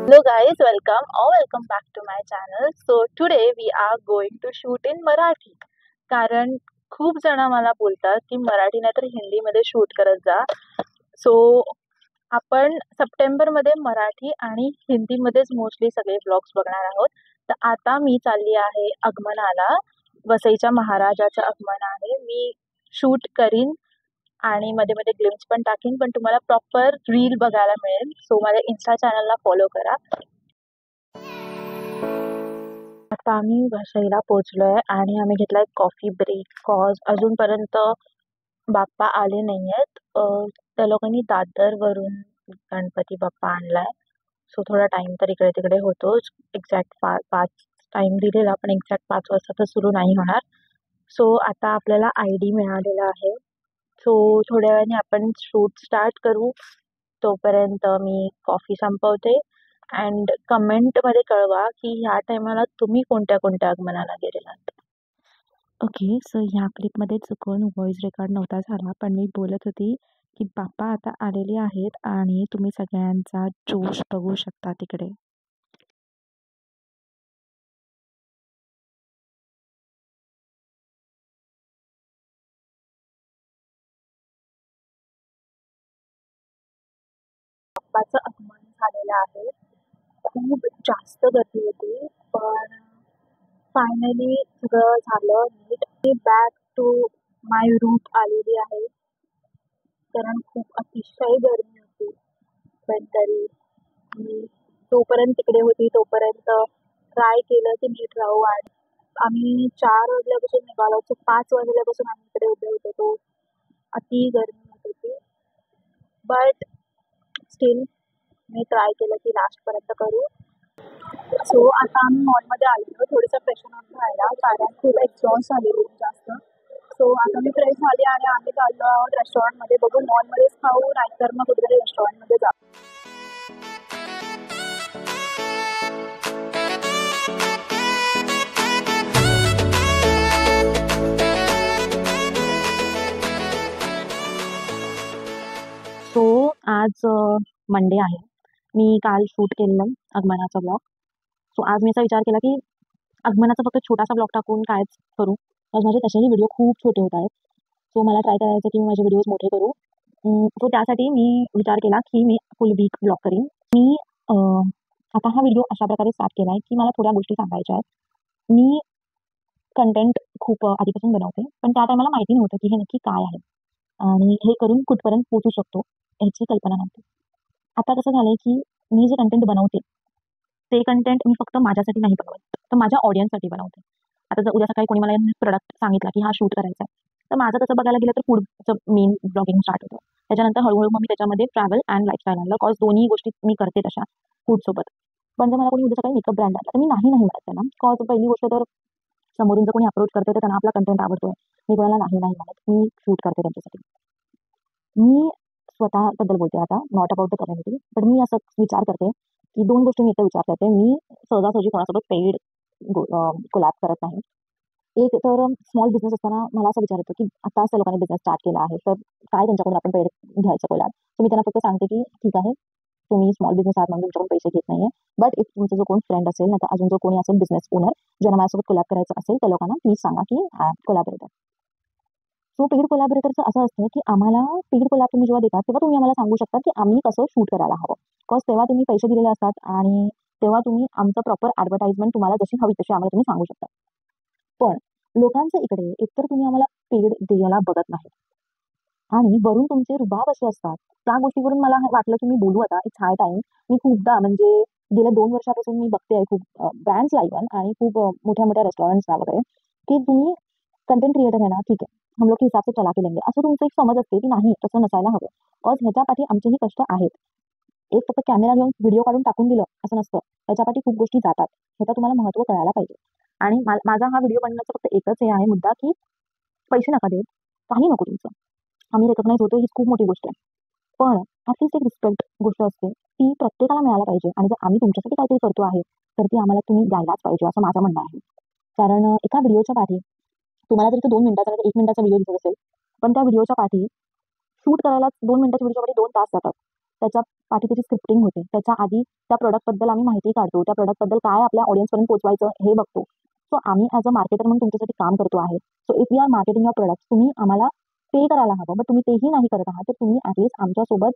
Hello guys, welcome back to my channel. So today we are going to shoot in Marathi. कारण खूप जण मला बोलतात की मराठी नाही तर हिंदीमध्ये शूट करत जा. सो आपण सप्टेंबरमध्ये मराठी आणि हिंदीमध्येच मोस्टली सगळे ब्लॉग्स बघणार आहोत. तर आता मी चालली आहे आगमनाला. वसईच्या महाराजाचं आगमन आहे. मी शूट करीन आणि मध्ये मध्ये ग्लिम्स पण टाकीन, पण तुम्हाला प्रॉपर रील बघायला मिळेल. सो माझ्या इन्स्टा चॅनलला फॉलो करा. आता आम्ही वसईला पोहोचलोय आणि आम्ही घेतलाय कॉफी ब्रेक. कॉज अजूनपर्यंत बाप्पा आले नाहीयेत. त्या लोकांनी दादरवरून गणपती बाप्पा आणलाय. सो थोडा टाइम तर इकडे तिकडे होतोच. एक्झॅक्ट 5 टाइम दिलेला, पण एक्झॅक्ट 5 वाजता तर सुरू नाही होणार. सो आता आपल्याला ID मिळालेला आहे. सो थोड्या वेळाने आपण शूट स्टार्ट करू. तोपर्यंत मी कॉफी संपवते. अँड कमेंटमध्ये कळवा की ह्या टायमाला तुम्ही कोणत्या कोणत्या आगमनाला गेलेलात. ओके, सो ह्या क्लिपमध्ये चुकून व्हॉइस रेकॉर्ड नव्हता झाला, पण मी बोलत होती की बाप्पा आता आलेले आहेत आणि तुम्ही सगळ्यांचा जोश बघू शकता तिकडे. बाप्पाचं आगमन झालेलं आहे. खूप जास्त गर्दी होती, पण फायनली सगळं झालं नीट. मी बॅक टू माय रूट आलेली आहे, कारण खूप अतिशय गर्दी होती. पण तरी मी तोपर्यंत तिकडे होती तोपर्यंत ट्राय केलं की नीट राहू. आणि आम्ही 4 वाजल्यापासून निघालो होतो. 5 वाजल्यापासून आम्ही इकडे उभे होतो. तो अति गर्मी होत होती, बट स्टील मी ट्राय केलं की लास्टपर्यंत करू. सो आता आम्ही मॉलमध्ये आलेलो थोडंसं फ्रेशन अप व्हायला, कारण खूप एक्झॉस्ट झालेली जास्त. सो आता मी फ्रेश झाली आणि आम्ही चाललो आहोत रेस्टॉरंटमध्ये. बघू मॉलमध्येच खाऊ नाहीतर मग कुठेतरी रेस्टॉरंटमध्ये जाऊ. सो आज मंडे आहे. मी काल शूट केलेलं आगमनाचा ब्लॉग. सो आज मी असा विचार केला की आगमनाचा फक्त छोटासा ब्लॉग टाकून कायच करू. आज माझे तसेही व्हिडिओ खूप छोटे होत आहेत. सो मला ट्राय करायचं की मी माझे व्हिडिओज मोठे करू. सो त्यासाठी मी विचार केला की मी फुल वीक ब्लॉग करीन. मी आता हा व्हिडिओ अशा प्रकारे स्टार्ट केला आहे की मला थोड्या गोष्टी सांगायच्या आहेत. मी कंटेंट खूप आधीपासून बनवते, पण त्या टायमाला माहिती नव्हतं की हे नक्की काय आहे आणि हे करून कुठपर्यंत पोहोचू शकतो ह्याची कल्पना नव्हती. आता कसं झालंय की मी जे कंटेंट बनवते ते कंटेंट मी फक्त माझ्यासाठी नाही बनवत, तर माझ्या ऑडियन्ससाठी बनवते. आता जर उद्या सकाळी कोणी मला प्रोडक्ट सांगितला की हा शूट करायचा आहे, तर माझं तसं बघायला गेलं तर फूडचं मेन ब्लॉगिंग स्टार्ट होतं. त्याच्यानंतर हळूहळू मग मी त्याच्यामध्ये ट्रॅव्हल अँड लाईफस्टाईल आणलं. कॉज दोन्ही गोष्टी मी करते तशा फूडसोबत. पण जर मला कोणी उद्या सकाळी मेकअप ब्रँड आला तर मी नाही म्हणत त्यांना. कॉज पहिली गोष्ट तर समोरून जर कोणी अप्रोच करते तर त्यांना आपला कंटेंट आवडतोय. मी कोणाला नाही म्हणत. मी शूट करते त्यांच्यासाठी. मी स्वतःबद्दल बोलते आता, नॉट अबाउट द कम्युनिटी. पण मी असं विचार करते की 2 गोष्टी मी इथे विचार करते. मी सहजासहजी कोणासोबत पेड कोलॅब करत नाही. एक तर स्मॉल बिझनेस असताना मला असं विचार येतो की आता त्या लोकांनी बिझनेस स्टार्ट केला आहे, तर काय त्यांच्याकडून आपण पेड घ्यायचं कोलॅब. तर मी त्यांना फक्त सांगते की ठीक आहे, तुम्ही स्मॉल बिझनेस आहात म्हणून तुमच्याकडून पैसे घेत नाहीये. बट इफ तुमचा जो कोण फ्रेंड असेल, नाहीतर अजून जो कोणी असेल बिझनेस ओनर, ज्यांना माझ्यासोबत कोलॅब करायचं असेल, त्या लोकांना प्लीज सांगा की कोलॅबोरेटर. सो पेड कोलॅबोरेटरचं असं असतं की आम्हाला पेड कोलॅब तुम्ही जेव्हा देता तेव्हा तुम्ही आम्हाला सांगू शकता की आम्ही कसं शूट करायला हवं. बिकॉज तेव्हा तुम्ही पैसे दिलेले असतात आणि तेव्हा तुम्ही आमचं प्रॉपर ॲडव्हर्टाइजमेंट तुम्हाला जशी हवी तशी आम्हाला तुम्ही सांगू शकता. पण लोकांचं इकडे एकतर तुम्ही आम्हाला पेड द्यायला बघत नाही आणि वरून तुमचे रुबाब असे असतात. त्या गोष्टीवरून मला वाटलं की मी बोलू आता. It's high time. मी खूपदा म्हणजे गेल्या 2 वर्षापासून मी बघते खूप ब्रँड्सला इव्हन आणि खूप मोठ्या-मोठ्या रेस्टॉरंट्सला वगैरे, की तुम्ही कंटेंट क्रिएटर आहे ना, ठीक है, हम लोग के हिसाब से चला के लेंगे. असं तुमचं एक समज असते की नाही, तसं नसायला हवं. कॉज ह्याच्यापाठी आमचेही कष्ट आहेत. एक फक्त कॅमेरा घेऊन व्हिडिओ काढून टाकून दिलं असं नसतं. त्याच्यापाठी खूप गोष्टी जातात. ह्याचा तुम्हाला महत्त्व कळायला पाहिजे. आणि माझा हा व्हिडिओ बनवण्याचा फक्त एकच हे आहे मुद्दा की पैसे नका देऊ, काही नको तुमचं. आम्ही रिकॉग्नाइज होतो हीच खूप मोठी गोष्ट आहे. पण ॲटलीस्ट एक रिस्पेक्ट गोष्ट असते, ती प्रत्येकाला मिळायला पाहिजे. आणि जर आम्ही तुमच्यासाठी काहीतरी करतो आहे, तर ती आम्हाला तुम्ही द्यायलाच पाहिजे असं माझं म्हणणं आहे. कारण एका व्हिडिओच्या पाठी तुम्हाला जर 2 मिनिटाचा नाहीतर 1 मिनिटाचा व्हिडिओ दिसत असेल, पण त्या व्हिडिओच्या पाठी शूट करायला 2 मिनिटाच्या व्हिडिओच्या पाठी 2 तास जातात. त्याच्या पाठी त्याची स्क्रिप्टिंग होते, त्याच्या आधी त्या प्रॉडक्टबद्दल आम्ही माहिती काढतो, त्या प्रॉडक्टबद्दल काय आपल्या ऑडियन्सपर्यंत पोहोचवायचं हे बघतो. सो आम्ही ॲज अ मार्केटर म्हणून तुमच्यासाठी काम करतो आहे. So if you are marketing your product, तुम्ही आम्हाला पे करायला हवं, बट तुम्ही तेही नाही करत आहात, तर तुम्ही ॲटलीस्ट आमच्यासोबत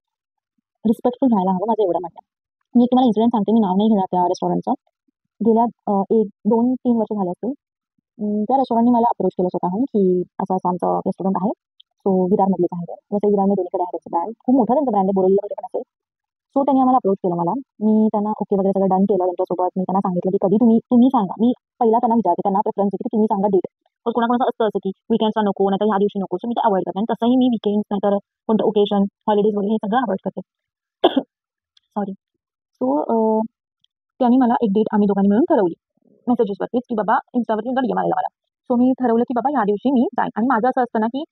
रिस्पेक्टफुल राहायला हवं, माझं एवढं म्हणणं आहे. मी तुम्हाला इन्सिडेंट सांगते, मी नाव नाही घेणार त्या रेस्टॉरंटचं. गेल्या 1-2-3 वर्ष झाले असतील, त्या रेस्टॉरंटनी मला अप्रोच केलं स्वतःहून, की असं असं आमचं रेस्टॉरंट आहे. सो विरारमधलेच आहे ते, वसई विरारमध्ये दोन्हीकडे आहे त्याचं ब्रँड, खूप मोठा त्यांचा ब्रँड आहे, बोरिवलीमध्ये पण असेल. सो त्यांनी आम्हाला अप्रोच केलं मला. मी त्यांना ओके वगैरे सगळं डन केलं त्यांच्यासोबत. मी त्यांना सांगितलं की कधी तुम्ही सांगा. मी पहिला त्यांना विचारते, त्यांना प्रेफरन्स देते की तुम्ही सांगा डेट. तर कोणाकोणाचं असतं असं की वीकेंड्सला नको, नाहीतर ह्या दिवशी नको. सो मी ते अवॉइड करते आणि तसंही मी वीकेंड्स नाहीतर कोणतं ओकेजन, हॉलिडेज वगैरे हे सगळं अवॉइड करते. सॉरी. सो त्यांनी मला एक डेट आम्ही दोघांनी मिळून ठरवली मेसेजेसवरतीच, की बाबा इन्स्टावरती DM आलेला मला. सो मी ठरवलं की बाबा ह्या दिवशी मी जाईन. आणि माझं असं असतं ना की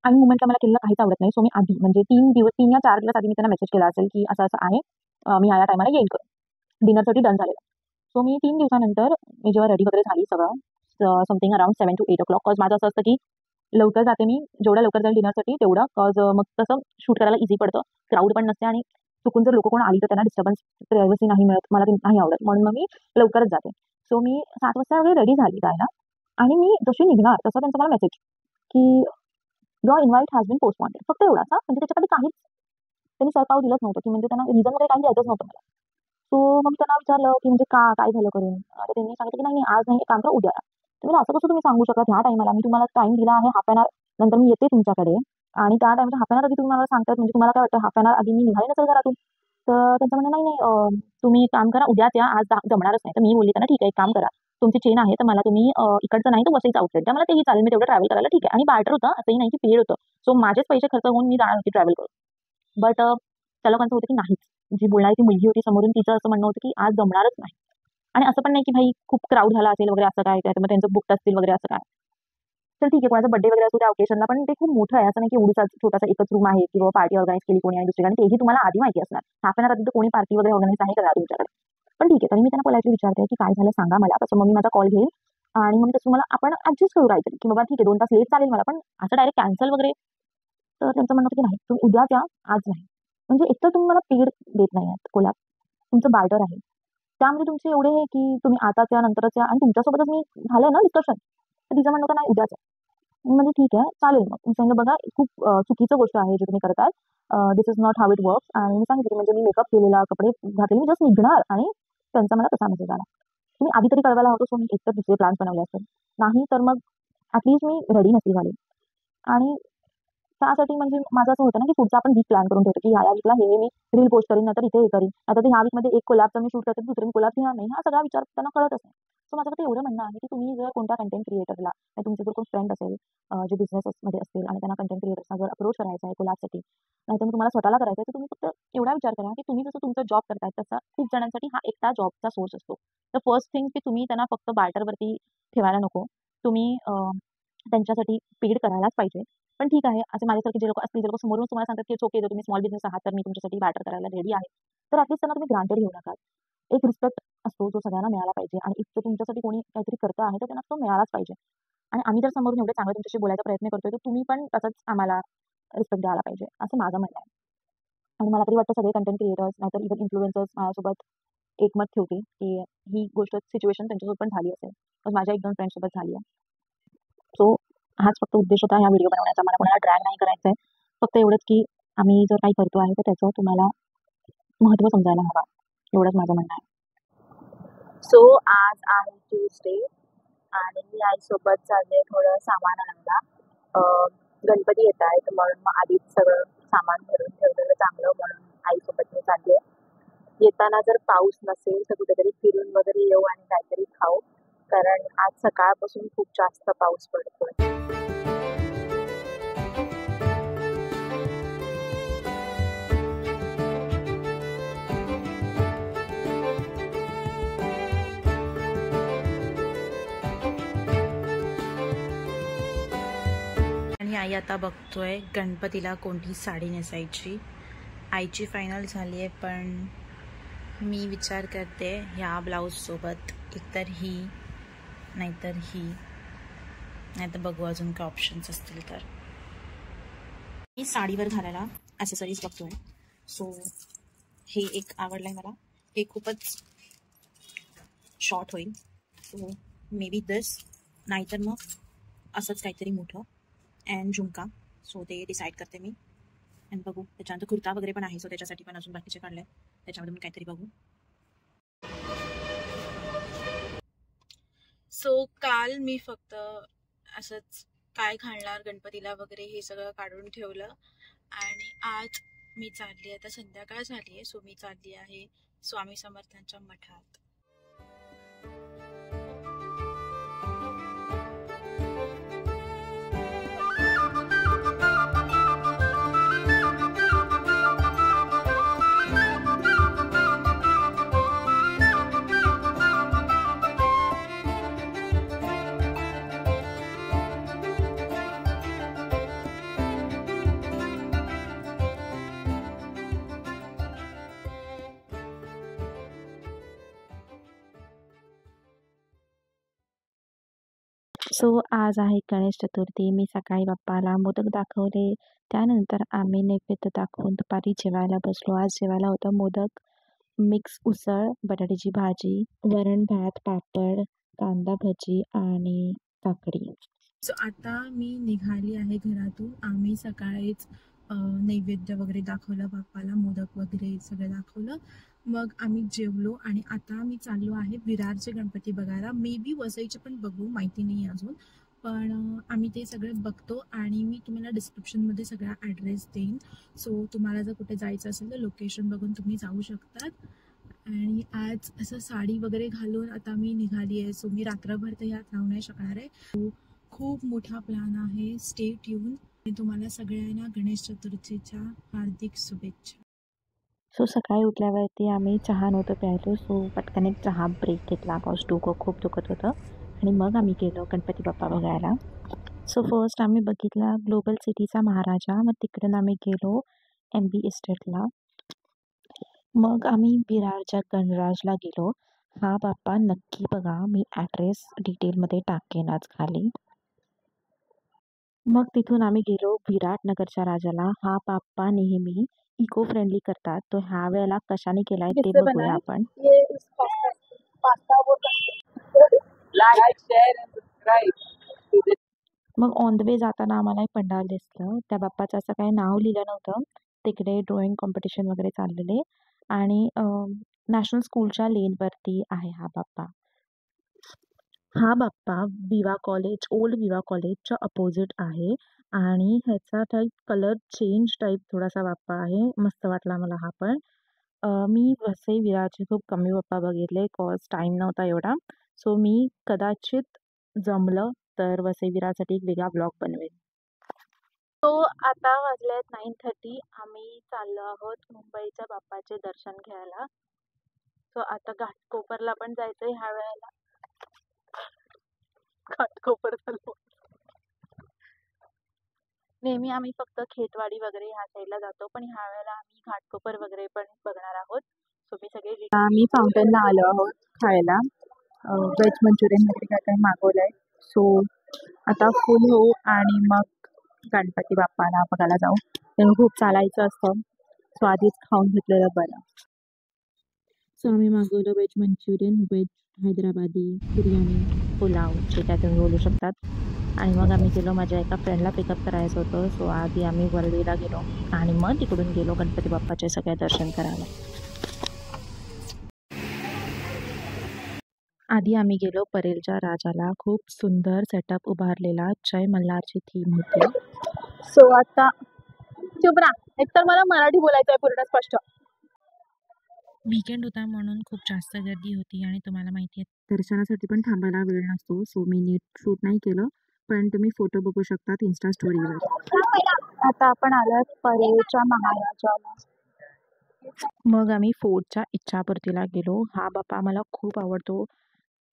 आणि मोमेंटला मला केलेलं काहीच आवडत नाही. सो मी आधी म्हणजे 3 या 4 दिवस आधी मी त्यांना मेसेज केला असेल की असं असं आहे, मी या टायमाला येईल करून. डिनरसाठी डन झालेलं. सो मी 3 दिवसानंतर मी जेव्हा रेडी वगैरे झाली सगळं समथिंग अराउंड 7 to 8 o'clock, माझं असं असतं की लवकर जाते मी, जेवढं लवकर जाईल डिनरसाठी तेवढं, मग तसं शूट करायला इझी पडतं, क्राऊड पण नसते आणि चुकून जर लोकं कोण आली तर त्यांना डिस्टर्बन्स, प्रायव्हसी नाही मिळत, मला ते नाही आवडत, म्हणून मग मी लवकरच जाते. सो मी 7 वाजता वगैरे रेडी झाली जायला आणि मी जशी निघणार तसा त्यांचा मला मेसेज की your invite has been postponed, फक्त एवढाच. म्हणजे त्याच्यासाठी काहीच त्यांनी सरपाव दिलंच नव्हतं, की म्हणजे त्यांना रिझन वगैरे काही द्यायचंच नव्हतं मला. सो मग मी त्यांना विचारलं की म्हणजे काय झालं करून. तर त्यांनी सांगितलं की नाही नाही आज नाही, एक काम करा उद्या या. तर मी असं कसं तुम्ही सांगू शकत ह्या टायमाला, मी तुम्हाला टाइम दिला आहे हाफ एन आवर नंतर मी येते तुमच्याकडे आणि त्या टाइमच्या हाफ एन आवर आधी तुम्ही मला सांगतायत, म्हणजे तुम्हाला काय वाटतं हाफ एन आवर आधी मी निघाले नसेल घरातून. तर त्यांचं म्हणणं नाही नाही, तुम्ही एक काम करा उद्याच या, आज जमणारच नाही. तर मी बोलली त्यांना ठीक आहे, एक काम करा, तुमची चेन आहे तर मला तुम्ही इकडचं नाही तर वसईचं आउटलेट द्या, मला तेही चालेल, मी तेवढं ट्रॅव्हल करायला ठीक आहे. आणि बार्टर होतं, असंही नाही की पेड होतं. सो माझेच पैसे खर्च होऊन मी जाणार होती ट्रॅव्हल करून. बट त्या लोकांचं होतं की नाहीच, जी बोलणारी ती मुलगी होती समोरून, तिचं असं म्हणणं होतं की आज जमणारच नाही. आणि असं पण नाही की भाई खूप क्राऊड झाला असेल वगैरे असं काय, तर मग त्यांचं बुक्ड असतील वगैरे असं काय. तर ठीक आहे, कोणाचा बर्थडे वगैरे असतो त्या ओकेशनला, पण ते खूप मोठं आहे, असं नाही की एवढासा छोटासा एकच रूम आहे किंवा पार्टी ऑर्गनाइज केली कोणी आणि दुसरी, आणि तेही तुम्हाला आधी माहिती असणार. हाफ एन आवर आधी तर कोणी पार्टी वगैरे ऑर्गनाइज नाही करणार तुमच्याकडे. पण ठीक आहे, तरी मी त्यांना पोलाइटली विचारते की काय झालं सांगा मला, तसं मग मी माझा कॉल घेईल आणि मग तसं मला आपण ऍडजस्ट करू काहीतरी, की बाबा ठीक आहे 2 तास लेट चालेल मला, पण असं डायरेक्ट कॅन्सल वगैरे. तर त्यांचं म्हणणं होतं की नाही तुम्ही उद्याच या, आज नाही. म्हणजे एकतर तुम्ही मला पेड देत नाही आहात, कोलॅब तुमचं बार्टर आहे, त्यामध्ये तुमचे एवढे आहे की तुम्ही आताच या नंतरच या, आणि तुमच्यासोबतच मी झालंय ना डिस्कशन. तर तिचं म्हणणं होतं नाही उद्याच या. म्हणजे ठीक आहे चालेल, मग मी सांगितलं बघा खूप चुकीचं गोष्ट आहे जे तुम्ही करताय, this is not how it works. आणि मी सांगितलं की म्हणजे मी मेकअप केलेला, कपडे घातले, मी जस्ट निघणार आणि त्यांचा मला तसा मेसेज आला. तुम्ही आधी तरी कळवायला हवं. सो मी एकतर दुसरे प्लॅन्स बनवले असते, नाही तर मग ॲटलीस्ट मी रेडी नसली झाली. आणि त्यासाठी म्हणजे माझं असं होतं ना की पुढचा आपण वीक प्लॅन करून ठेवतो की ह्या वीकला हे मी रील पोस्ट करीन, नंतर इथे हे करीन, आता ते ह्या वीकमध्ये एक कोलॅबचा मी शूट करते, दुसरे मी कोलॅब घेणार नाही, हा सगळा विचार त्यांना कळतच नाही. सो माझं फक्त एवढं म्हणणं आहे की तुम्ही जर कोणत्या कंटेंट क्रिएटरला, तुमचे जर कोण फ्रेंड असेल जे बिझनेसमध्ये असतील आणि त्यांना कंटेंट क्रिएटर्सना जर अप्रोच करायचा आहे कोलॅबसाठी, नाहीतर मग तुम्हाला स्वतःला करायचं आहे, तर तुम्ही फक्त एवढा विचार करा की तुम्ही जसं तुमचा जॉब करताय तसा खूप जणांसाठी हा एकटा जॉबचा सोर्स असतो. तर फर्स्ट थिंग की तुम्ही त्यांना फक्त बार्टरवरती ठेवायला नको, तुम्ही त्यांच्यासाठी पेड करायलाच पाहिजे. पण ठीक आहे, असे माझ्यासारखे जे लोक असतील, जे लोक समोरून तुम्हाला सांगतात की इट्स ओके, जर तुम्ही स्मॉल बिझनेस आहात तर मी तुमच्यासाठी बार्टर करायला रेडी आहे, तर ॲटलीस्ट त्यांना तुम्ही ग्रांटेड घेऊ नका. एक रिस्पेक्ट असतो जो सगळ्यांना मिळाला पाहिजे, आणि इतकं तुमच्यासाठी कोणी काहीतरी करतं आहे तर त्यांना तो मिळालाच पाहिजे. आणि आम्ही जर समोरून एवढे चांगलं तुमच्याशी बोलायचा प्रयत्न करतोय, तर तुम्ही पण तसंच आम्हाला रिस्पेक्ट द्यायला पाहिजे, असं माझं म्हणणं आहे. आणि मला तरी वाटतं सगळे कंटेंट क्रिएटर्स नाहीतर इव्हन इन्फ्लुएन्सर्स माझ्यासोबत एकमत ठेवतील की ही गोष्ट सिच्युएशन त्यांच्यासोबत पण झाली असेल, तर माझ्या 1-2 फ्रेंड्ससोबत झाली आहे. सो हाच फक्त उद्देश होता ह्या व्हिडिओ बनवण्याचा, मला कोणाला ड्रॅग नाही करायचं आहे. फक्त एवढंच की आम्ही जर काही करतो आहे तर त्याचं तुम्हाला महत्त्व समजायला हवा, एवढंच माझं म्हणणं आहे. सो आज आहे ट्यूजडे आणि मी आईसोबत चालले थोडं सामान आणायला. गणपती येत आहेत म्हणून मग आधीच सगळं सामान भरून ठेवलेलं चांगलं, म्हणून आईसोबत मी चालली आहे. येताना जर पाऊस नसेल तर कुठेतरी फिरून वगैरे येऊ आणि काहीतरी खाऊ, कारण आज सकाळपासून खूप जास्त पाऊस पडतोय. आणि आई आता बघतोय गणपतीला कोणती साडी नेसायची. आईची फायनल झाली आहे, पण मी विचार करते ह्या ब्लाऊजसोबत एकतर ही नाहीतर ही, नाहीतर बघू अजून काय ऑप्शन्स असतील तर. मी साडीवर घालायला ॲक्सेसरीज बघतोय. सो हे एक आवडलं आहे मला. हे खूपच शॉर्ट होईल. सो मे बी दिस, नाहीतर मग असंच काहीतरी मोठं अँड झुमका. सो ते डिसाईड करते मी आणि बघू. त्याच्यानंतर कुर्ता वगैरे पण आहे, सो त्याच्यासाठी पण अजून बाकीचे काढले. त्याच्यामध्ये मी काहीतरी बघू. सो काल मी फक्त असंच काय घालणार गणपतीला वगैरे हे सगळं काढून ठेवलं आणि आज मी चालली, आता संध्याकाळ झाली आहे, सो मी चालली आहे स्वामी समर्थांच्या मठात. सो आज आहे गणेश चतुर्थी. मी सकाळी बाप्पाला मोदक दाखवले. त्यानंतर आम्ही नैवेद्य दाखवून दुपारी जेवायला बसलो. आज जेवायला होतं मोदक, मिक्स उसळ, बटाट्याची भाजी, वरण भात, पापड, कांदा भजी आणि काकडी. सो आता मी निघाली आहे घरातून. आम्ही सकाळीच नैवेद्य वगैरे दाखवलं बाप्पाला, मोदक वगैरे सगळं दाखवलं. मग आम्ही जेवलो आणि आता मी चाललो आहे विरारचे गणपती बघायला. मे बी वसईचे पण बघू, माहिती नाही अजून, पण आम्ही ते सगळे बघतो आणि मी तुम्हाला डिस्क्रिप्शनमध्ये सगळा ॲड्रेस देईन. सो तुम्हाला जर कुठे जायचं असेल तर लोकेशन बघून तुम्ही जाऊ शकतात. आणि आज असं साडी वगैरे घालून आता मी निघाली आहे. सो मी रात्रभर तर यात राहू नाही शकणार आहे. खूप मोठा प्लॅन आहे. Stay tune. मी तुम्हाला सगळ्यांना गणेश चतुर्थीच्या हार्दिक शुभेच्छा. सो सकाळी उठल्यावरती आम्ही चहा नव्हतं प्यायलो. सो पटकन एक चहा ब्रेक घेतला, कॉज डोकं खूप दुखत होतं. आणि मग आम्ही गेलो गणपती बाप्पा बघायला. सो फर्स्ट आम्ही बघितला ग्लोबल सिटीचा महाराजा. मग तिकडून आम्ही गेलो MB इस्टेटला. मग आम्ही विरारच्या गणराजला गेलो. हा बाप्पा नक्की बघा, मी ॲड्रेस डिटेलमध्ये टाकेन आज खाली. मग तिथून आम्ही गेलो विराटनगरच्या राजाला. हा बाप्पा नेहमी इको फ्रेंडली करतात. तो ह्या वेळेला कशाने केलाय ते बघूया आपण. मग ऑन द वे जाताना आम्हाला एक पंडाल दिसलं. त्या बाप्पाचं असं काही नाव लिहिलं नव्हतं. तिकडे ड्रॉइंग कॉम्पिटिशन वगैरे चाललेले आणि नॅशनल स्कूलच्या लेनवरती आहे हा बाप्पा. हा बाप्पा ओल्ड विवा कॉलेजच्या अपोजिट आहे आणि ह्याचा टाईप कलर चेंज टाईप थोडासा बाप्पा आहे. मस्त वाटला मला हा पण. मी वसई विरारचे खूप कमी बाप्पा बघितले, कॉज टाईम नव्हता एवढा. सो मी कदाचित जमलं तर वसई विरारसाठी एक वेगळा ब्लॉग बनवेन. सो आता वाजलेत 9:30. आम्ही चाललो आहोत मुंबईच्या बाप्पाचे दर्शन घ्यायला. सो आता घाटकोपरला पण जायचंय ह्या वेळेला. घाटकोपर झालो. नेहमी आम्ही फक्त खेतवाडी वगैरे ह्या साईडला जातो, पण ह्या वेळेला आम्ही घाटकोपर वगैरे पण बघणार आहोत. सो मी सगळे आम्ही फाउंटनला आलो आहोत खायला. व्हेज मंचुरियन वगैरे काय काय मागवलंय. सो आता फुल होऊ आणि मग गणपती बाप्पाला बघायला जाऊ. तेव्हा खूप चालायचं असतं, सो आधीच खाऊन घेतलेलं बरं. सो आम्ही मागवलं veg Manchurian, veg Hyderabadi biryani, pulao, जे काय तुम्ही बोलू शकतात. आणि मग आम्ही गेलो, माझ्या एका फ्रेंडला पिकअप करायचं होतं. सो आधी आम्ही वरळीला गेलो आणि मग तिकडून गेलो गणपती बाप्पाचे सगळे दर्शन करायला. आधी आम्ही गेलो परेलच्या राजाला. खूप सुंदर सेटअप उभारलेला, जय मल्हारची थीम होती. सो आता चुप ना, एकतर मला मराठी बोलायचं आहे पूर्ण स्पष्ट. वीकेंड होता म्हणून खूप जास्त गर्दी होती आणि तुम्हाला माहिती आहे दर्शनासाठी पण थांबायला वेळ नसतो. सो मी नीट शूट नाही केलं, पण तुम्ही फोटो बघू शकतात इन्स्टा स्टोरीवर. आता आपण आलोत परेलच्या महाराजाला. मग आम्ही फोर्टच्या इच्छापूर्तीला गेलो. हा बाप्पा मला खूप आवडतो.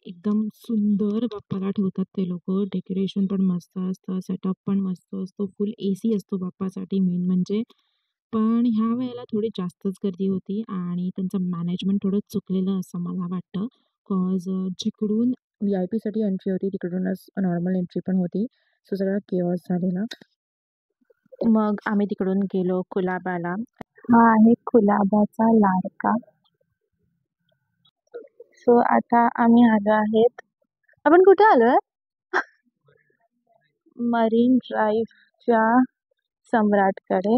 एकदम सुंदर बाप्पाला ठेवतात ते लोक. डेकोरेशन पण मस्त असतं, सेटअप पण मस्त असतो, फुल AC असतो बाप्पासाठी मेन म्हणजे. पण ह्या वेळेला थोडी जास्तच गर्दी होती आणि त्यांचं मॅनेजमेंट थोडं चुकलेलं असं मला वाटतं. कॉज जिकडून VIP साठी एंट्री होती तिकडूनच नॉर्मल एंट्री पण होती. सो सगळा केओस झालेला. मग आम्ही तिकडून गेलो कुलाबाला. हा आहे कुलाबाचा लाडका. सो आता आम्ही आलो आहेत. आपण कुठे आलोय? मरीन ड्राईव्हच्या सम्राटकडे.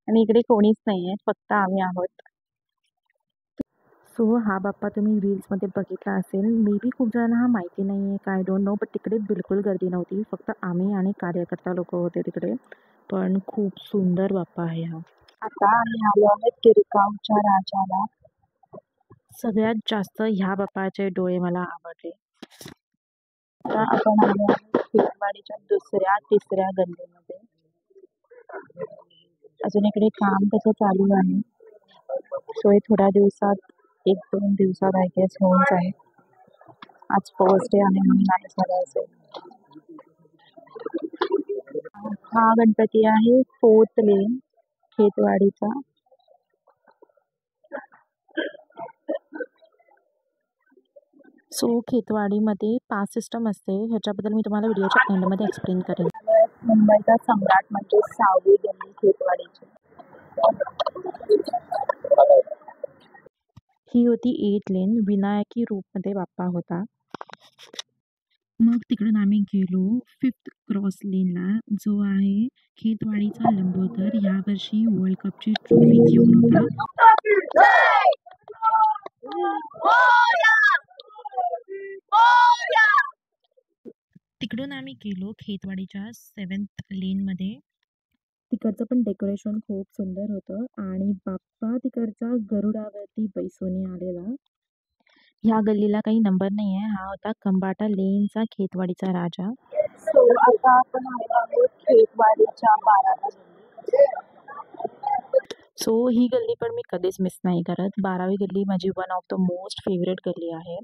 आणि इकडे कोणीच नाहीये, फक्त आम्ही आहोत. सो हा बाप्पा तुम्ही रील्समध्ये बघितला असेल. मे बी खूप जणांना हा माहिती नाही आहे, काय डोंट नो. बट तिकडे बिलकुल गर्दी नव्हती, फक्त आम्ही आणि कार्यकर्ता लोक होते तिकडे. पण खूप सुंदर बाप्पा आहे हा. आता आम्ही आलो आहोत गिरगावच्या राजाला. सगळ्यात जास्त ह्या बाप्पाचे डोळे मला आवडले. आता आपण आलो आहोत खेतवाडीच्या दुसऱ्या तिसऱ्या गल्लीमध्ये. अजून इकडे काम कसं चालू आहे. सो हे थोड्या दिवसात, 1-2 दिवसात आय गेस होऊन जाईल. आज फर्स्ट डे आहे म्हणून नाही झालं असेल. हा गणपती आहे 4th लेन खेतवाडीचा. सो खेतवाडीमध्ये पास सिस्टम असते, ह्याच्याबद्दल मी तुम्हाला व्हिडिओच्या एंडमध्ये एक्सप्लेन करेन. मुंबईचा सम्राट म्हणजे 6वी गल्ली खेतवाडीची. ही होती 8th लेन. विनायकी रूपमध्ये बाप्पा होता. मग तिकडून आम्ही गेलो 5th क्रॉस लेनला, जो आहे खेतवाडीचा लंबोदर. यावर्षी वर्ल्ड कपची ट्रॉफी घेऊन होता. तिकडून आम्ही गेलो खेतवाडीच्या 7th लेनमध्ये. तिकडचं पण डेकोरेशन खूप सुंदर होतं आणि बाप्पा तिकडचा गरुडावरती बैसून आलेला. ह्या गल्लीला काही नंबर नाही आहे. हा होता खंबाटा लेनचा खेतवाडीचा राजा. सो आता आपण आलो आहोत खेतवाडीच्या 12व्या सो ही गल्ली पण मी कधीच मिस नाही करत. 12वी गल्ली माझी one of the most favourite गल्ली आहे.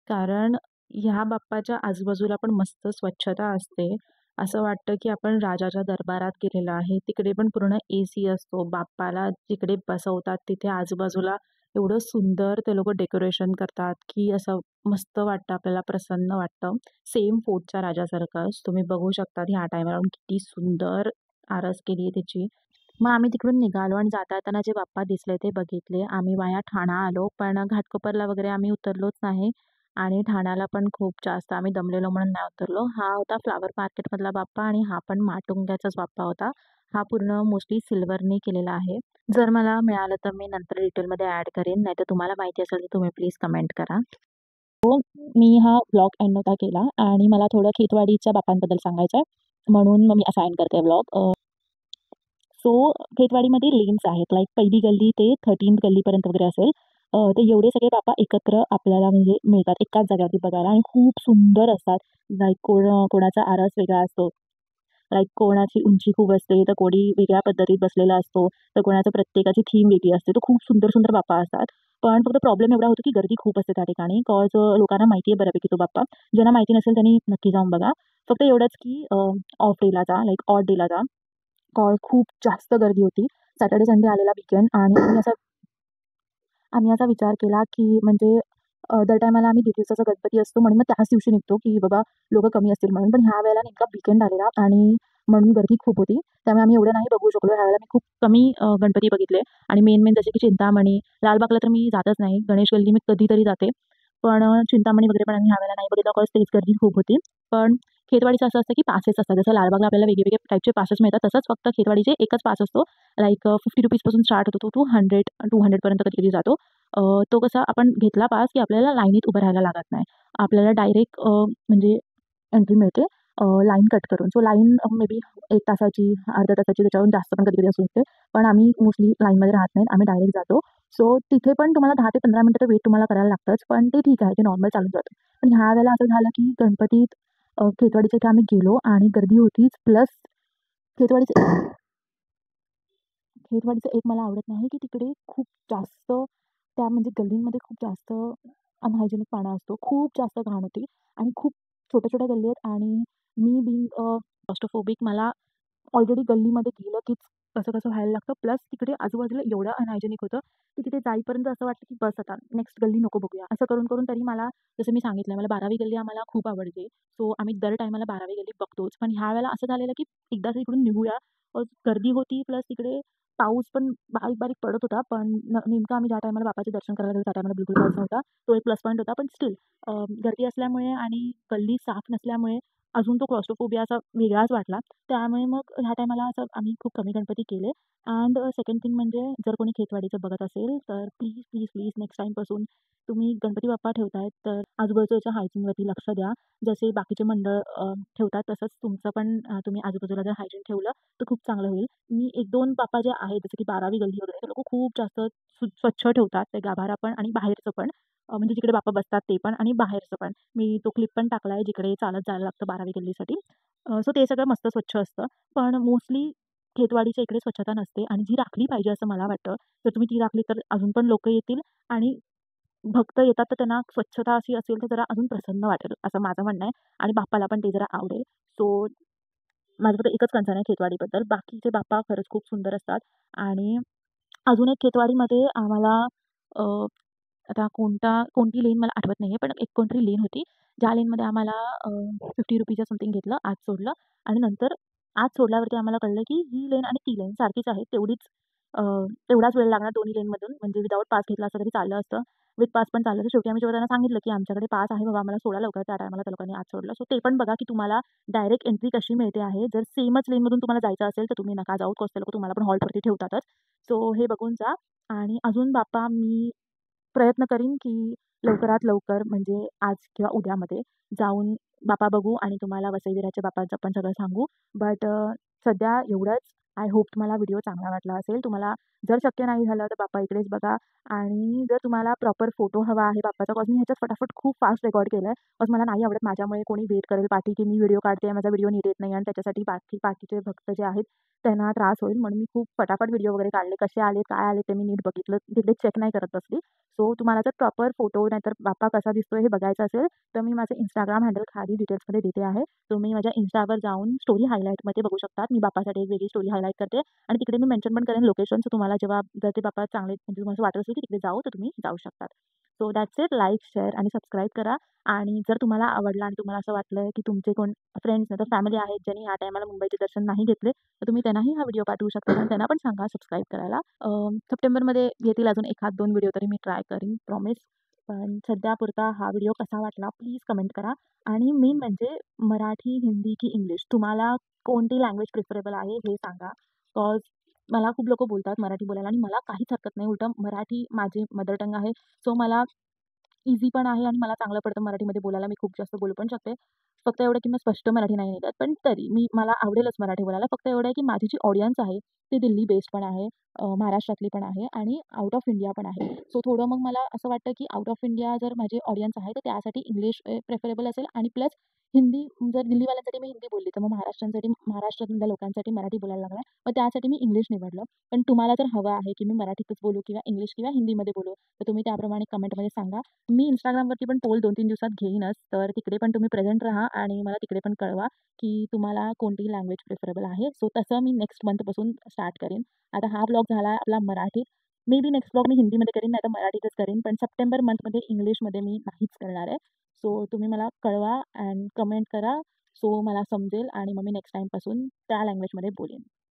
कारण ह्या बाप्पाच्या आजूबाजूला पण मस्त स्वच्छता असते. असं वाटतं की आपण राजाच्या दरबारात गेलेलो आहे. तिकडे पण पूर्ण AC असतो. बाप्पाला जिकडे बसवतात तिथे आजूबाजूला एवढं सुंदर ते लोक डेकोरेशन करतात की असं मस्त वाटतं, आपल्याला प्रसन्न वाटतं. सेम फोर्टच्या राजासारखंच तुम्ही बघू शकता ह्या टायमाला किती सुंदर आरस केली आहे त्याची. मग आम्ही तिकडून निघालो आणि जाता येताना जे बाप्पा दिसले ते बघितले. आम्ही वाया ठाणा आलो, पण घाटकोपरला वगैरे आम्ही उतरलोच नाही. आणि ठाण्याला पण खूप जास्त आम्ही दमलेलो म्हणून नाही उतरलो. हा होता फ्लावर मार्केटमधला बाप्पा आणि हा पण माटुंग्याचाच बाप्पा होता. हा पूर्ण मोस्टली सिल्वरने केलेला आहे. जर मला मिळालं तर मी नंतर डिटेलमध्ये ॲड करेन, नाहीतर तुम्हाला माहिती असेल तर तुम्ही प्लीज कमेंट करा. मी हा ब्लॉग एंड नव्हता केला आणि मला थोडं खेतवाडीच्या बाप्पांबद्दल सांगायचं आहे, म्हणून मग मी असा एंड करते ब्लॉग. सो खेतवाडीमध्ये लेन्स आहेत, लाईक पहिली गल्ली ते 13th गल्लीपर्यंत वगैरे असेल. ते एवढे सगळे बाप्पा एकत्र आपल्याला म्हणजे मिळतात एकाच जागेवरती बघायला आणि खूप सुंदर असतात. लाईक कोणाचा आरस वेगळा असतो, लाईक कोणाची उंची खूप असते, तर कोणी वेगळ्या पद्धतीत बसलेला असतो, तर कोणाचं प्रत्येकाची थीम वेगळी असते. तर खूप सुंदर सुंदर बाप्पा असतात. पण फक्त प्रॉब्लेम एवढा होतो की गर्दी खूप असते त्या ठिकाणी, कॉज लोकांना माहिती आहे बऱ्यापैकी तो बाप्पा. ज्यांना माहिती नसेल त्यांनी नक्की जाऊन बघा. फक्त एवढंच की ऑफ डेला जा, लाईक ऑड डेला जा, कॉज खूप जास्त गर्दी होती. सॅटर्डे संडे आलेला वीकेंड आणि आम्ही असा विचार केला की म्हणजे दर टायमाला आम्ही 1.5 दिवसाचा गणपती असतो म्हणून मग त्याच दिवशी निघतो की बाबा लोकं कमी असतील म्हणून. पण ह्या वेळेला नेमका वीकेंड आलेला आणि म्हणून गर्दी खूप होती. त्यामुळे आम्ही एवढं नाही बघू शकलो. ह्यावेळेला मी खूप कमी गणपती बघितले आणि मेन जसे की चिंतामणी, लालबागला तर मी जातच नाही. गणेश गल्ली मी कधीतरी जाते. पण चिंतामणी वगैरे पण आम्ही ह्यावेळेला नाही बघितलं, बिकॉज तेच गर्दी खूप होती. पण खेतवाडीचं असं असतं की पासेस असतात. जसं लालबागला आपल्याला वेगवेगळे टाईपचे पासेस मिळतात, तसंच फक्त खेतवाडीचे एकच पास असतो. लाईक ₹50 स्टार्ट होतो तो 100-200 पर्यंत कधी-कधी जातो. तो कसा आपण घेतला पास की आपल्याला लाईनीत उभं राहायला लागत नाही. आपल्याला डायरेक्ट म्हणजे एंट्री मिळते लाईन कट करून. सो लाईन मे बी 1 तासाची, अर्ध्या तासाची, त्याच्याहून जास्त पण कधी-कधी असू शकते. पण आम्ही मोस्टली लाईनमध्ये राहत नाही. आम्ही डायरेक्ट जातो. सो तिथे पण तुम्हाला 10 ते 15 मिनिटं तर वेट तुम्हाला करायला लागतंच. पण ते ठीक आहे, ते नॉर्मल चालून जातं. पण ह्या वेळेला असं झालं की गणपतीत खेतवाडीच्या इथे आम्ही गेलो आणि गर्दी होतीच. प्लस खेतवाडीचं खेतवाडीचं एक मला आवडत नाही की तिकडे खूप जास्त त्या म्हणजे गल्लींमध्ये खूप जास्त अनहायजेनिक पाणा असतो. खूप जास्त घाण होती आणि खूप छोट्या-छोट्या गल्ली आहेत आणि मी बीइंग क्लॉस्ट्रोफोबिक, मला ऑलरेडी गल्लीमध्ये गेलं कीच कसं-कसं व्हायला लागतं. प्लस तिकडे आजूबाजूला एवढं अनहायजेनिक होतं की तिथे जाईपर्यंत असं वाटतं की बस आता नेक्स्ट गल्ली नको बघूया. असं करून-करून तरी मला, जसं मी सांगितलं, मला 12वी गल्ली आम्हाला खूप आवडते. सो आम्ही दर टायमाला 12वी गल्ली बघतोच. पण ह्या वेळेला असं झालेलं की एकदाच इकडून निघूया. गर्दी होती प्लस तिकडे पाऊस पण बारीक-बारीक पडत होता. पण नेमकं आम्ही ज्या टायमाला बाबाचे दर्शन करायला गेलो त्या टायमाला बिलकुल पाऊस नव्हता. तो एक प्लस पॉइंट होता. पण स्टिल गर्दी असल्यामुळे आणि गल्ली साफ नसल्यामुळे अजून तो क्लॉस्ट्रोफोबिया असा वेगळाच वाटला. त्यामुळे मग ह्या टायमाला असं आम्ही खूप कमी गणपती केले. अँड सेकंड थिंग म्हणजे जर कोणी खेतवाडीचं बघत असेल तर प्लीज, प्लीज, प्लीज नेक्स्ट टाईमपासून तुम्ही गणपती बाप्पा ठेवताय तर आजूबाजूच्या हायजीनवरती लक्ष द्या. जसे बाकीचे मंडळ ठेवतात तसंच तुमचं पण तुम्ही आजूबाजूला जर हायजीन ठेवलं तर खूप चांगलं होईल. मी 1-2 बाप्पा जे आहेत जसं की 12वी गल्ली वगैरे ते लोकं खूप जास्त स्वच्छ ठेवतात ते गाभारा पण आणि बाहेरचं पण. म्हणजे जिकडे बाप्पा बसतात ते पण आणि बाहेरचं पण. मी तो क्लिप पण टाकला आहे जिकडे चालत जायला लागतं 12वी गल्लीसाठी. सो ते सगळं मस्त स्वच्छ असतं. पण मोस्टली खेतवाडीच्या इकडे स्वच्छता नसते आणि जी राखली पाहिजे असं मला वाटतं. जर तुम्ही ती राखली तर अजून पण लोकं येतील आणि भक्त येतात तर त्यांना स्वच्छता अशी असेल तर जरा अजून प्रसन्न वाटेल असं माझं म्हणणं आहे आणि बाप्पाला पण ते जरा आवडेल. सो माझं फक्त एकच कन्सर्न आहे खेतवाडीबद्दल. बाकीचे बाप्पा खरंच खूप सुंदर असतात आणि अजून एक खेतवाडीमध्ये आम्हाला अ, आता कोणती लेन मला आठवत नाहीये, पण एक कोणतरी लेन होती. ज्या लेनमध्ये आम्हाला ₹50 समथिंग घेतलं, आत सोडलं आणि नंतर आत सोडल्यावरती आम्हाला कळलं, की ही लेन आणि ती लेन सारखीच आहे. अ, तेवढाच वेळ लागणार दोन्ही लेनमधून म्हणजे विथआऊट पास घेतला असता तरी चाललं असतं. विथ पास पण चाललं. तर शेवटी आम्ही जेव्हा त्यांना सांगितलं, की आमच्याकडे पास आहे बाबा आम्हाला सोडा लवकर, त्या टायमाला त्या लोकांनी आत सोडलं. सो ते पण बघा, की तुम्हाला डायरेक्ट एंट्री कशी मिळते आहे. जर सेमच लेनमधून तुम्हाला जायचं असेल, तर तुम्ही नका जाऊ. ते लोकं तुम्हाला पण हॉल्टवरती ठेवतातच. सो हे बघून जा आणि अजून बाप्पा मी प्रयत्न करीन, की लवकरात लवकर म्हणजे आज किंवा उद्यामध्ये जाऊन बाप्पा बघू आणि तुम्हाला वसई विराच्या बाप्पाचं पण सगळं सांगू. बट सध्या एवढंच. आय होप तुम्हाला व्हिडिओ चांगला वाटला असेल. तुम्हाला जर शक्य नाही झालं तर बाप्पा इकडेच बघा आणि जर तुम्हाला प्रॉपर फोटो हवा आहे बाप्पाचा कॉज मी ह्याच्यात फटाफट खूप फास्ट रेकॉर्ड केलंय. कॉज मला नाही आवडत माझ्यामुळे कोणी वेट करेल पाठी, की मी व्हिडिओ काढते माझा व्हिडिओ नीट येत नाही आणि त्याच्यासाठी बाकीचे भक्त जे आहेत त्यांना त्रास होईल. म्हणून मी खूप फटाफट व्हिडिओ वगैरे काढले. कसे आले, काय आले ते मी नीट बघितलं. तिकडे चेक नाही करत बसली. सो तुम्हाला जर प्रॉपर फोटो नाहीतर बाप्पा कसा दिसतोय हे बघायचं असेल, तर मी माझं Instagram हँडल खाली डिटेल्समध्ये देते आहे. तुम्ही माझ्या Instaवर जाऊन स्टोरी हायलाइटमध्ये बघू शकतात. मी बाप्पासाठी एक वेगळी स्टोरी हायलाइट करते आणि तिकडे मी मेन्शन पण करेन लोकेशन. सो तुम्हाला जेव्हा जर ते बाप्पा चांगले म्हणजे तुम्हाला असं वाटत असेल की तिकडे जाऊ, तर तुम्ही जाऊ शकतात. So that's it. Like, share आणि सबस्क्राईब करा आणि जर तुम्हाला आवडला आणि तुम्हाला असं वाटलं की तुमचे कोण फ्रेंड्स नाहीतर फॅमिली आहेत ज्यांनी ह्या टायमाला मुंबईचे दर्शन नाही घेतले, तर तुम्ही त्यांनाही हा व्हिडिओ पाठवू शकता आणि त्यांना पण सांगा सबस्क्राईब करायला. सप्टेंबरमध्ये येतील अजून 1-2 व्हिडिओ तरी मी ट्राय करीन प्रॉमिस. पण सध्यापुरता हा व्हिडिओ कसा वाटला प्लीज कमेंट करा आणि मेन म्हणजे मराठी, हिंदी की इंग्लिश तुम्हाला कोणती लँग्वेज प्रिफरेबल आहे हे सांगा. कॉज मला खूप लोकं बोलतात मराठी बोलायला आणि मला काहीच हरकत नाही. उलटं मराठी माझी मदर टंग आहे. सो मला ईझी पण आहे आणि मला चांगलं पडतं मराठीमध्ये बोलायला. मी खूप जास्त बोलू पण शकते. फक्त एवढं की मी स्पष्ट मराठी नाही निघत. पण तरी मला आवडेलच मराठी बोलायला. फक्त एवढं आहे की माझी जी ऑडियन्स आहे, ती दिल्ली बेस्ड पण आहे, महाराष्ट्रातली पण आहे आणि आउट ऑफ इंडिया पण आहे. सो थोडं मग मला असं वाटतं की आउट ऑफ इंडिया जर माझी ऑडियन्स आहे, तर त्यासाठी इंग्लिश प्रेफरेबल असेल आणि प्लस हिंदी जर दिल्लीवाल्यांसाठी मी हिंदी बोलली, तर मग महाराष्ट्रातल्या लोकांसाठी मराठी बोलायला लागणार. मग त्यासाठी मी इंग्लिश निवडलं. पण तुम्हाला जर हवं आहे की मी मराठीतच बोलू किंवा इंग्लिश किंवा हिंदीमध्ये बोलू, तर तुम्ही त्याप्रमाणे कमेंटमध्ये सांगा. मी Instagramवरती पण पोल 2-3 दिवसात घेईनच. तर तिकडे पण तुम्ही प्रेझेंट राहा आणि मला तिकडे पण कळवा, की तुम्हाला कोणती लँग्वेज प्रिफरेबल आहे. सो तसं मी नेक्स्ट मंथपासून स्टार्ट करेन. आता हा ब्लॉग झाला आपला मराठीत. मे बी नेक्स्ट ब्लॉग मी हिंदीमध्ये करीन, नाहीतर मराठीतच करीन. पण सप्टेंबर मंथमध्ये इंग्लिशमध्ये मी नाहीच करणार आहे. सो तुम्ही मला कळवा अँड कमेंट करा. सो मला समजेल आणि मग मी नेक्स्ट टाईमपासून त्या लँग्वेजमध्ये बोलेन.